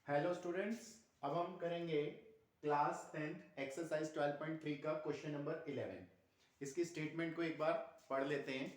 Hello students, अब हम करेंगे क्लास 10th एक्सरसाइज 12.3 का क्वेश्चन नंबर 11। इसकी स्टेटमेंट को एक बार पढ़ लेते हैं।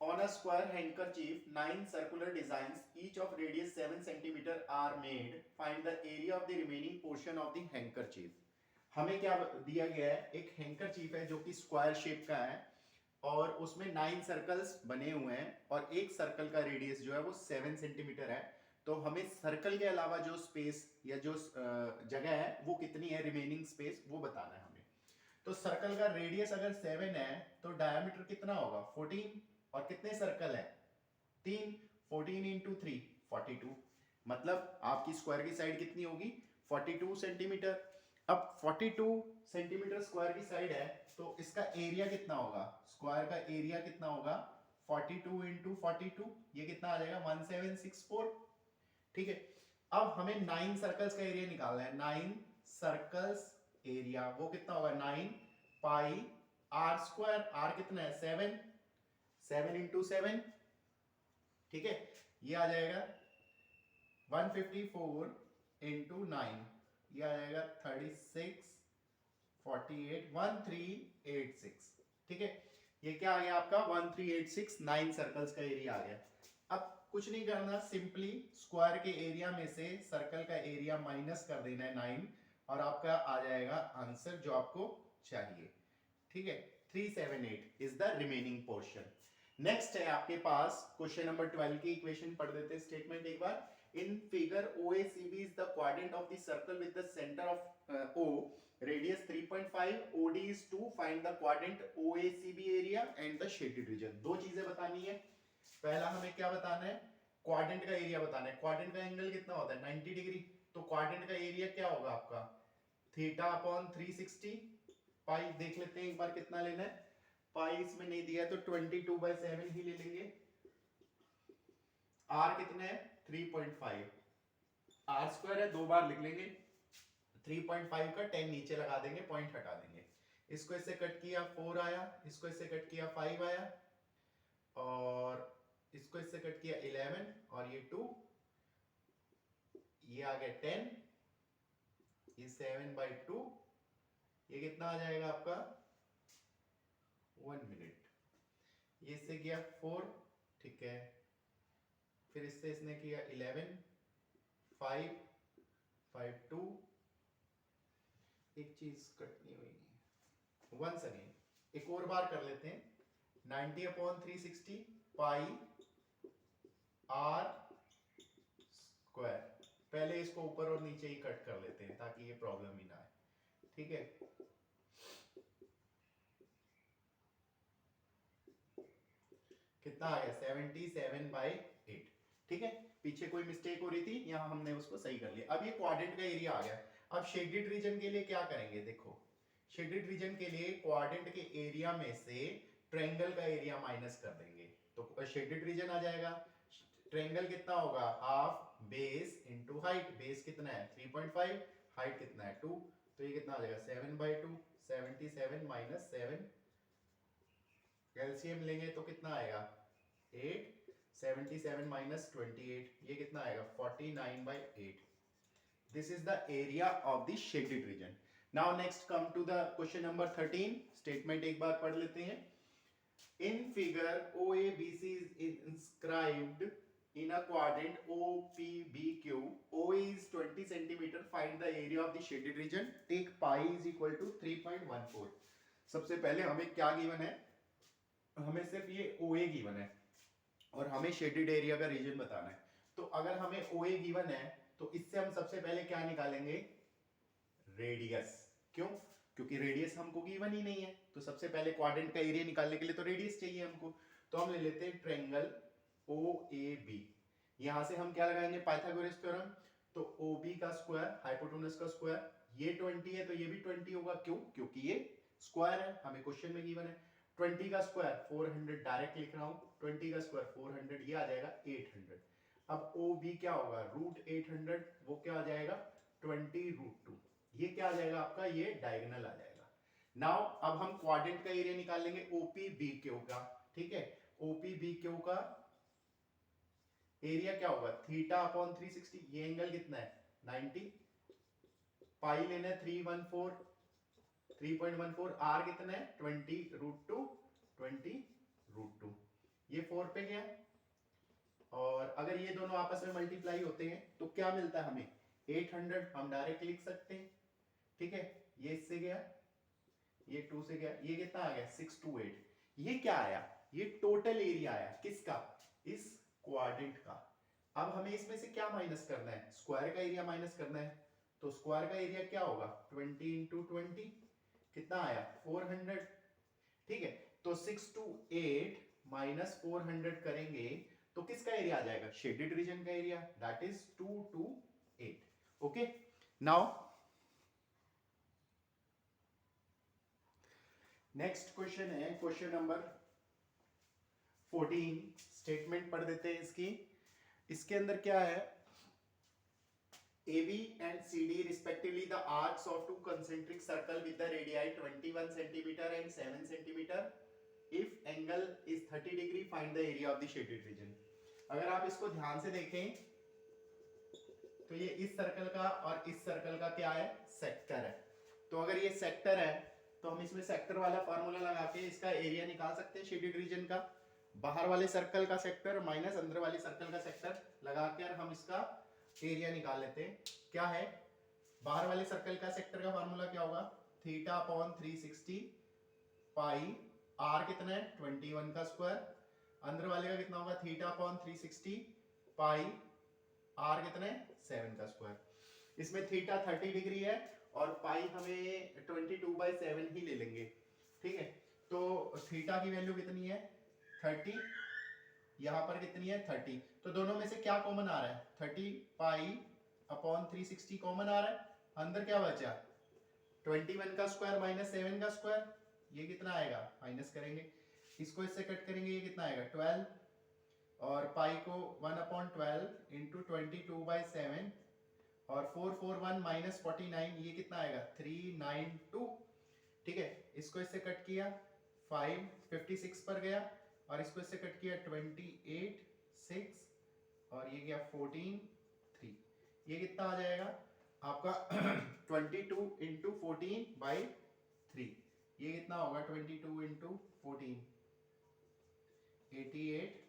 On a square handkerchief 9 circular designs each of radius 7 centimetre are made. Find the area of the remaining portion of the handkerchief. हमें क्या दिया गया है, एक हैंडकरचीफ है जो कि स्क्वायर शेप का है और उसमें 9 सर्कल्स बने हुए हैं और एक सर्कल का रेडियस जो है वो 7 सेंटीमीटर है। तो हमें सर्कल के अलावा जो स्पेस या जो जगह है वो कितनी है, रिमेनिंग स्पेस वो बताना है हमें। तो सर्कल का रेडियस अगर 7 है तो डायमीटर कितना होगा 14 और कितने सर्कल है 3। 14 इंटू 3 42। मतलब आपकी स्क्वायर की साइड कितनी होगी 42 सेंटीमीटर। अब 42 सेंटीमीटर स्क्वायर की साइड है तो इसका एरिया कितना होगा, स्क्वायर का एरिया कितना होगा 42 इंटू 42, ये कितना आ जाएगा 1764। ठीक है। अब हमें 9 सर्कल्स का एरिया निकालना है। 9 सर्कल्स एरिया वो कितना होगा 9 पाई आर स्क्वायर। आर कितना है 7, 7 इंटू 7। ठीक है, ये आ जाएगा 154 इंटू 9, ये आ जाएगा 36 48 1386। ठीक है, ये क्या आ गया आपका 1386। 9 सर्कल्स का एरिया आ गया। अब कुछ नहीं करना, सिंपली स्क्वायर के एरिया में से सर्कल का एरिया माइनस कर देना है 9 और आपका आ जाएगा आंसर जो आपको चाहिए। ठीक है, 378 is the remaining portion. Next है आपके पास क्वेश्चन नंबर 12 की इक्वेशन पढ़ देते हैं स्टेटमेंट एक बार। In figure OACB is the quadrant of the circle with the center of O, radius 3.5, OD is 2, find the quadrant OACB area and the shaded region। दो चीजें बतानी है। पहला हमें क्या बताना है, क्वाड्रेंट का एरिया बताना है। क्वाड्रेंट का एंगल कितना होता है 90 डिग्री। तो क्वाड्रेंट का एरिया क्या होगा आपका थीटा अपॉन 360 पाई। देख लेते हैं एक बार कितना लेना है। पाई इसमें नहीं दिया है तो 22/7 ही ले लेंगे। आर कितना है 3.5, आर स्क्वायर है, दो बार लिख लेंगे। 3.5 का 10 नीचे लगा देंगे, पॉइंट हटा देंगे। इसको इससे कट किया 4 आया, इसको इससे कट किया 5 आया और इसको इससे कट किया 11 और ये 2, ये आ गया 10, ये 7/2, ये कितना आ जाएगा आपका 1 मिनट। ये इससे किया 4, ठीक है, फिर इससे इसने किया 11 5 5 2, एक चीज कट नहीं हुई। वंस अगेन एक और बार कर लेते हैं। 90/360 पाई आर स्क्वायर। पहले इसको ऊपर और नीचे ही कट कर लेते हैं ताकि ये प्रॉब्लम ही ना आए। ठीक है, कितना आ गया 77/8। ठीक है, पीछे कोई मिस्टेक हो रही थी, यहां हमने उसको सही कर लिया। अब ये क्वाड्रेंट का एरिया आ गया। अब शेडेड रीजन के लिए क्या करेंगे, देखो शेडेड रीजन के लिए क्वाड्रेंट के एरिया में से ट्रायंगल का एरिया माइनस कर देंगे तो शेडेड रीजन आ जाएगा। ट्रायंगल कितना होगा half base into height. Base कितना है 3.5, हाइट कितना है 2, तो ये कितना आ जाएगा 7/2। 77 माइनस 7, एलसीएम लेंगे तो कितना आएगा 8। 77 माइनस 28, ये कितना आएगा 49/8। This is the area of the shaded region. Now next come to the question number 13। Statement एक बार पढ़ लेते हैं। In figure OABC is inscribed in a quadrant OPBQ. OA is 20 centimeter. Find the area of the shaded region. Take pi is equal to 3.14। सबसे पहले हमें क्या given है, हमें सिर्फ ये OA गिवन है और हमें शेडेड एरिया का रीजन बताना है। तो अगर हमें OA गिवन है तो इससे हम सबसे पहले क्या निकालेंगे रेडियस। क्यों, क्योंकि रेडियस हमको गिवन ही नहीं है। तो सबसे पहले क्वाड्रेंट का एरिया निकालने के लिए तो रेडियस चाहिए हमको। तो हम ले लेते हैं ट्रायंगल OAB। यहां से हम क्या लगाएंगे पाइथागोरस थ्योरम। तो OB का स्क्वायर हाइपोटेनस का स्क्वायर, ये 20 है तो ये भी 20 होगा। क्यों, क्योंकि ये स्क्वायर है, हमें क्वेश्चन में गिवन है। 20 का स्क्वायर 400, डायरेक्ट लिख रहा हूं 20 का स्क्वायर 400, ये आ जाएगा 800। अब OB क्या होगा √800, वो क्या आ जाएगा 20√2। ये क्या आ जाएगा आपका, ये डायगोनल आ जाएगा। नाउ अब हम क्वाड्रेंट का एरिया निकाल लेंगे OPBQ का। ठीक है, OPBQ का एरिया क्या होगा थीटा अपॉन 360, ये एंगल कितना है 90, पाई लेना है 314, आर कितना है 20√2, 20√2, ये 4 पे गया। और अगर ये दोनों आपस में मल्टीप्लाई होते हैं तो क्या मिलता है हमें 800, हम डायरेक्ट लिख सकते हैं, ठीक है। ये इससे गया, ये 2 से गया, ये कितना आ गया 628। ये क्या आया, ये टोटल एरिया आया किसका, इस क्वाड्रेंट का। अब हमें इसमें से क्या माइनस करना है, स्क्वायर का एरिया माइनस करना है। तो स्क्वायर का एरिया क्या होगा 20 इंटू 20, कितना आया 400, ठीक है। तो 628 माइनस 400 करेंगे तो किसका एरिया आ जाएगा, शेडेड रीजन का area, that is 228। Okay, now next question है क्वेश्चन नंबर 14। स्टेटमेंट पढ़ देते हैं इसकी। इसके अंदर क्या है, AB and CD respectively the arcs of two concentric circle with the radii 21 centimeter and 7 centimeter. If angle is 30 degree, find the area of the shaded region. अगर आप इसको ध्यान से देखें तो ये इस सर्कल का और इस सर्कल का क्या है, सेक्टर है। तो अगर ये सेक्टर है तो हम इसमें सेक्टर वाला फार्मूला लगा के इसका एरिया निकाल सकते हैं शेडेड रीजन का। बाहर वाले सर्कल का सेक्टर माइनस अंदर वाले सर्कल का सेक्टर लगा कर हम इसका एरिया निकाल लेते हैं। क्या है, बाहर वाले सर्कल का सेक्टर का फार्मूला क्या होगा, थीटा अपॉन 360 पाई, आर कितना है 21 का स्क्वायर, अंदर वाले का कितना होगा थीटा अपॉन 360 पाई, आर कितना है 7 का स्क्वायर। इसमें थीटा 30 डिग्री है और पाई हमें 22/7 ही ले लेंगे, ठीक है। तो थीटा की वैल्यू कितनी है 30, यहाँ पर कितनी है 30, तो दोनों में से क्या कॉमन आ रहा है 30 पाई अपॉन 360 कॉमन आ रहा है, अंदर क्या बचा 21 का स्क्वायर माइनस 7 का स्क्वायर, ये कितना आएगा माइनस करेंगे, इसको इससे कट करेंगे, ये कितना आएगा 12, और पाई को 1/12 इंटू 22/7 और 441 माइनस 49, ये कितना आएगा 392, ठीक है। इसको इससे कट किया 56 पर गया और इसको इससे कट किया 28 6 और ये गया 14 3, ये कितना आ जाएगा आपका 22 इंटू 14/3, ये कितना होगा 22 इंटू 14 88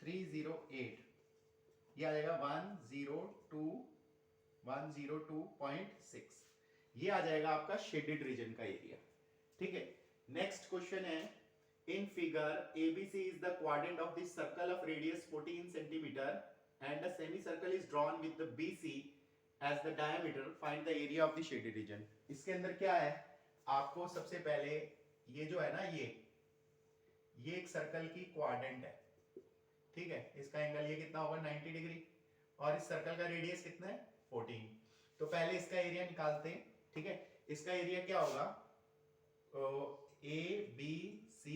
308, ये आ जाएगा 102.6, ये आ जाएगा आपका शेडेड रीजन का एरिया, ठीक है। नेक्स्ट क्वेश्चन है, in figure ABC is the quadrant of this circle of radius 14 centimeter and a semicircle is drawn with the BC as the diameter, find the area of the shaded region। इसके अंदर क्या है, आपको सबसे पहले ये जो है ना ये एक सर्कल की क्वाड्रेंट है, ठीक है। इसका एंगल ये कितना होगा 90 डिग्री और इस सर्कल का रेडियस कितना है 14। तो पहले इसका एरिया निकालते हैं, ठीक है। इसका एरिया क्या होगा ABC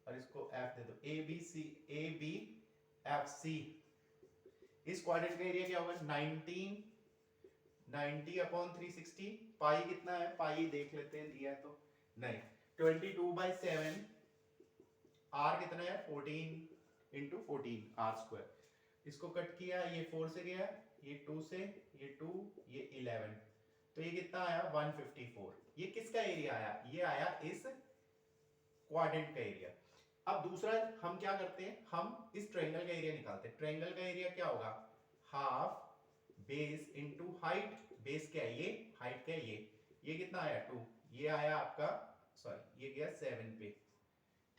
और इसको F दे दो, ABFC, इस क्वाड्रेंट का एरिया क्या होगा 90 अपॉन 360, पाई कितना है, पाई देख लेते हैं दिया है तो नहीं, 22/7, आर कितना है 14 इंटू 14 आर स्क्वायर, इसको कट किया, ये 4 से गया, ये 2 से, ये 2, ये 11, तो ये कितना आया 154। ये किसका एरिया आया, ये आया इस क्वाड्रेंट का एरिया। अब दूसरा हम क्या करते हैं, हम इस ट्रायंगल का एरिया निकालते हैं। ट्रायंगल का एरिया क्या होगा, half base into height, base क्या है ये, हाइट क्या है ये कितना आया 2, ये आया आपका सॉरी ये गया 7 पे,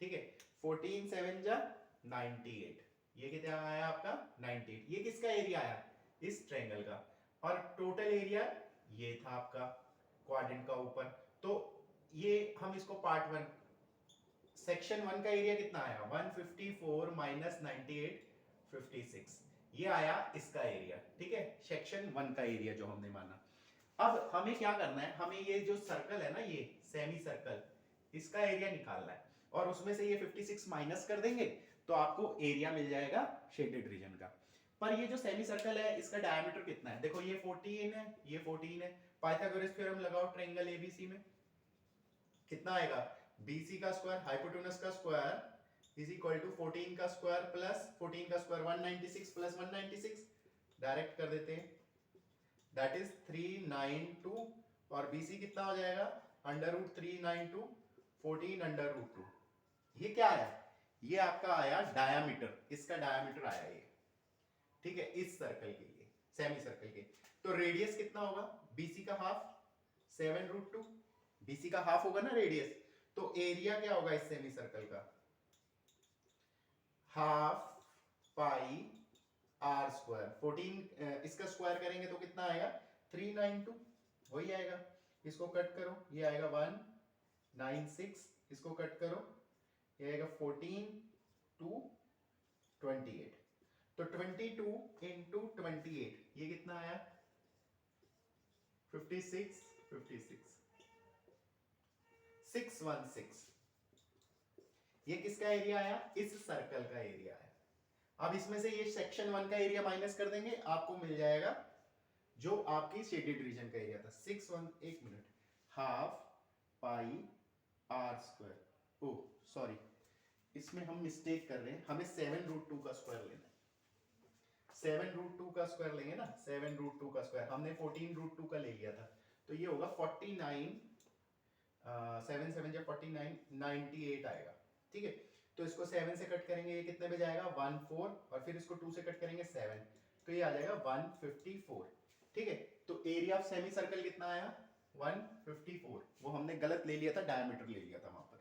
ठीक है। 14 7 जा 98, ये कितना आया आपका 98, ये किसका एरिया आया इस ट्रायंगल का, और टोटल एरिया ये था आपका क्वाड्रेंट का ऊपर। तो ये हम इसको पार्ट 1 सेक्शन 1 का एरिया कितना आया 154 माइनस 98 56, ये आया इसका एरिया, ठीक है, सेक्शन 1 का एरिया जो हमने माना। अब हमें क्या करना है, हमें ये जो सर्कल है ना ये सेमी सर्कल, इसका एरिया निकालना है और उसमें से ये 56 माइनस कर देंगे तो आपको एरिया मिल जाएगा शेडेड रीजन का। पर ये जो सेमी सर्कल है इसका डायमीटर कितना है, देखो ये 14 है, ये 14 है, पाइथागोरस थ्योरम लगाओ ट्रायंगल ABC में, कितना आएगा BC का स्क्वायर हाइपोटेनस का स्क्वायर इज इक्वल टू 14 का स्क्वायर प्लस 14 का स्क्वायर 196 प्लस 196 डायरेक्ट कर देते हैं, दैट इज 392 और BC कितना हो जाएगा अंडर रूट 392 14 अंडर रूट 2। ये क्या आया, ये आपका आया डायामीटर, इसका डायामीटर आया ये, ठीक है, इस सर्कल के लिए, सेमी सर्कल के। तो रेडियस कितना होगा BC का हाफ 7 रूट 2, BC का हाफ होगा ना रेडियस, तो एरिया क्या होगा इस सेमी सर्कल का, हाफ पाई आर स्क्वायर 14 इसका स्क्वायर करेंगे तो कितना आएगा 392, वही आएगा। इसको कट करो, ये आएगा 196, इसको कट करो, ये आएगा 14 to 28, तो 22 into 28 ये कितना आया 56 56 616। ये किसका एरिया आया, इस सर्कल का एरिया है। अब इसमें से ये सेक्शन 1 का एरिया माइनस कर देंगे, आपको मिल जाएगा जो आपकी शेडेड रीजन का एरिया था 1 minute, half pi r square, oh sorry इसमें हम मिस्टेक कर रहे हैं, हमें 7 रूट 2 का स्क्वायर लेना है, 7 रूट 2 का स्क्वायर लेंगे ना, 7 रूट 2 का स्क्वायर, हमने 14 रूट 2 का ले लिया था, तो ये होगा 49 7 7 जब 49 98 आएगा, ठीक है। तो इसको 7 से कट करेंगे, ये कितने पे जाएगा 14 और फिर इसको 2 से कट करेंगे 7, तो ये आ जाएगा 154, ठीक है। तो एरिया ऑफ सेमी सर्कल कितना आया 154, वो हमने गलत ले लिया था, डायमीटर ले लिया था वहां पर।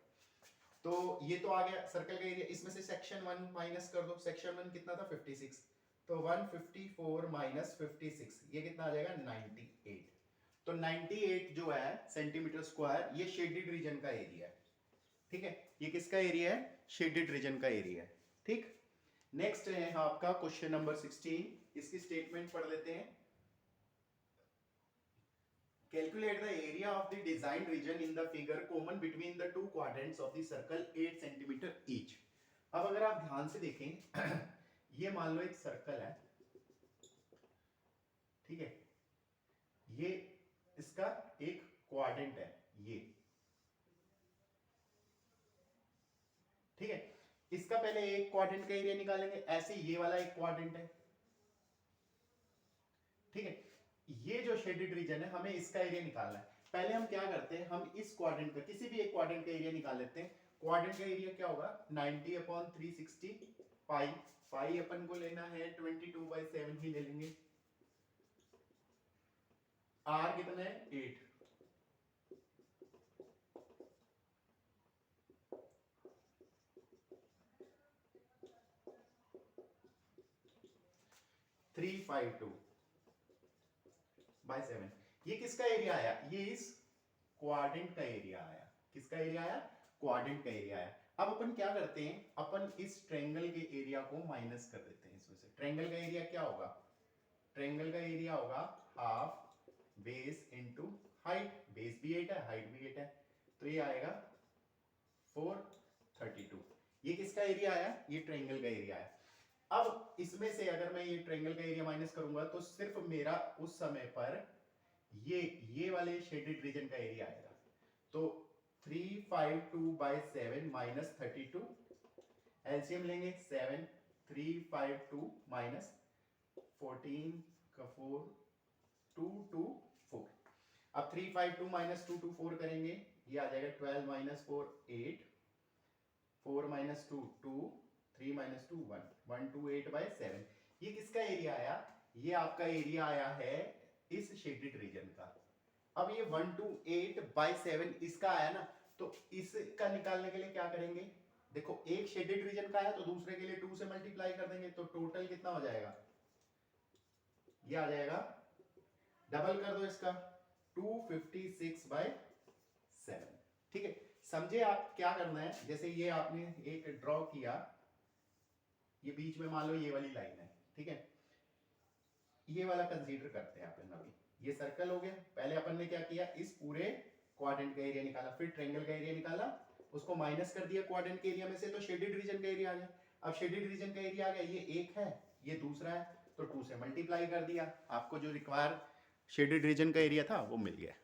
तो ये तो आ गया सर्कल का एरिया, इसमें से सेक्शन 1 माइनस कर दो, सेक्शन 1 कितना था 56, तो 154 माइनस 56 ये कितना आ जाएगा 98, तो 98 जो है सेंटीमीटर स्क्वायर ये शेडेड रीजन का एरिया है, ठीक है। ये किसका एरिया है, शेडेड रीजन का एरिया है, ठीक। नेक्स्ट है आपका क्वेश्चन नंबर 16, इसकी स्टेटमेंट पढ़ लेते हैं। Calculate the area of the designed region in the figure common between the two quadrants of the circle 8 cm each। अब अगर आप ध्यान से देखें ये मान लो एक सर्कल है, ठीक है, ये इसका एक क्वाड्रेंट है ये, ठीक है। इसका पहले एक क्वाड्रेंट का एरिया निकालेंगे, ऐसे ये वाला एक क्वाड्रेंट है, ठीक है। ये जो शेडेड रीजन है हमें इसका एरिया निकालना है। पहले हम क्या करते हैं, हम इस क्वाड्रेंट का किसी भी एक क्वाड्रेंट का एरिया निकाल लेते हैं। क्वाड्रेंट का एरिया क्या होगा 90/360 पाई, पाई अपन को लेना है 22/7 ही ले लेंगे, आर कितना है 8, थ्री 352/7। ये किसका एरिया आया, ये इस क्वाड्रेंट का एरिया आया, किसका एरिया आया क्वाड्रेंट का एरिया आया। अब अपन क्या करते हैं, अपन इस ट्रायंगल के एरिया को माइनस कर देते हैं इसमें से। ट्रायंगल का एरिया क्या होगा, ट्रायंगल का एरिया होगा half base into height, base भी 8 है हाइट भी 8 है, तो ये आएगा 432। ये किसका एरिया आया, ये ट्रायंगल का एरिया आया। अब इसमें से अगर मैं ये ट्रायंगल का एरिया माइनस करूंगा तो सिर्फ मेरा उस समय पर ये वाले शेडेड रीजन का एरिया आएगा, तो 352/7 माइनस 32, एलसीएम लेंगे 7, 352 माइनस 14 का 4 224। अब 352 माइनस 224 करेंगे, ये आ जाएगा 12 माइनस 4 8, 4 माइनस 2 2, 3 माइनस 2 1, 128/7। ये किसका एरिया आया, ये आपका एरिया आया है इस शेडेड रीजन का। अब ये 128/7 इसका आया ना, तो इसका निकालने के लिए क्या करेंगे, देखो एक शेडेड रीजन का आया तो दूसरे के लिए 2 से मल्टीप्लाई कर देंगे, तो टोटल कितना हो जाएगा, ये आ जाएगा, डबल कर दो इसका 256/7, ठीक है। समझे आप क्या करना है, जैसे ये आपने एक ड्रॉ किया, ये बीच में मान लो ये वाली लाइन है, ठीक है, ये वाला कंसीडर करते हैं अपन अभी। ये सर्कल हो गया, पहले अपन ने क्या किया, इस पूरे क्वाड्रेंट का एरिया निकाला, फिर ट्रायंगल का एरिया निकाला, उसको माइनस कर दिया क्वाड्रेंट के एरिया में से, तो शेडेड रीजन का एरिया आ गया। अब शेडेड रीजन का एरिया आ गया, ये एक है ये दूसरा है, तो 2 से मल्टीप्लाई कर दिया, आपको जो रिक्वायर शेडेड रीजन का एरिया था वो मिल गया।